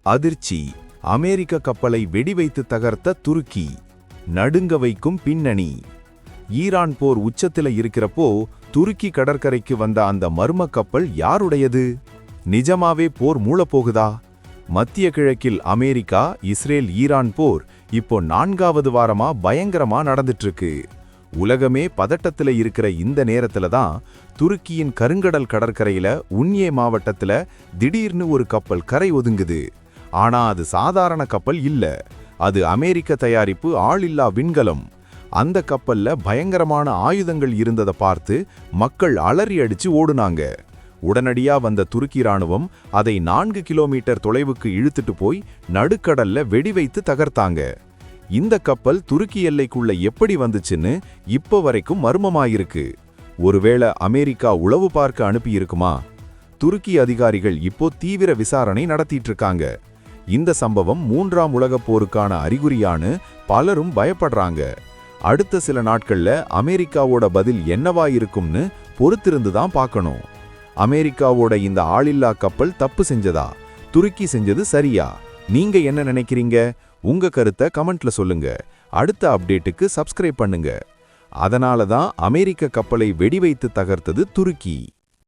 அதிர்ச்சி. அமெரிக்க கப்பலை வெடிவைத்து தகர்த்த துருக்கி. நடுங்க வைக்கும் பின்னணி. ஈரான் போர் உச்சத்துல இருக்கிறப்போ துருக்கி கடற்கரைக்கு வந்த அந்த மர்ம கப்பல் யாருடையது? நிஜமாவே போர் மூளப்போகுதா? மத்திய கிழக்கில் அமெரிக்கா, இஸ்ரேல், ஈரான் போர் இப்போ 4வது வாரமா பயங்கரமா நடந்துட்டு இருக்கு. உலகமே பதட்டத்துல இருக்கிற இந்த நேரத்துல தான் துருக்கியின் கருங்கடல் கடற்கரையில உன்யே மாவட்டத்துல திடீர்னு ஒரு கப்பல் கரை ஒதுங்குது. ஆனா அது சாதாரண கப்பல் இல்ல. அது அமெரிக்க தயாரிப்பு ஆளில்லா விண்கலம். அந்த கப்பல்ல பயங்கரமான ஆயுதங்கள் இருந்ததை பார்த்து மக்கள் அலறி அடிச்சு ஓடுனாங்க. உடனடியா வந்த துருக்கி ராணுவம் அதை 4 கிலோமீட்டர் தொலைவுக்கு இழுத்துட்டு போய் நடுக்கடல்ல வெடிவைத்து தகர்த்தாங்க. இந்த கப்பல் துருக்கி எல்லைக்குள்ள எப்படி வந்துச்சுன்னு இப்போ வரைக்கும் மர்மமாயிருக்கு. ஒருவேளை அமெரிக்கா உளவு பார்க்க அனுப்பியிருக்குமா? துருக்கி அதிகாரிகள் இப்போ தீவிர விசாரணை நடத்திட்டு இருக்காங்க. இந்த சம்பவம் 3ஆம் உலகப் போருக்கான அறிகுறியான்னு பலரும் பயப்படுறாங்க. அடுத்த சில நாட்கள்ல அமெரிக்காவோட பதில் என்னவா இருக்கும்னு பொறுத்திருந்து தான் பார்க்கணும். அமெரிக்காவோட இந்த ஆளில்லா கப்பல் தப்பு செஞ்சதா? துருக்கி செஞ்சது சரியா? நீங்க என்ன நினைக்கிறீங்க? உங்க கருத்தை கமெண்ட்ல சொல்லுங்க. அடுத்த அப்டேட்டுக்கு சப்ஸ்கிரைப் பண்ணுங்க. அதனால தான் அமெரிக்க கப்பலை வெடிவைத்து தகர்த்தது துருக்கி.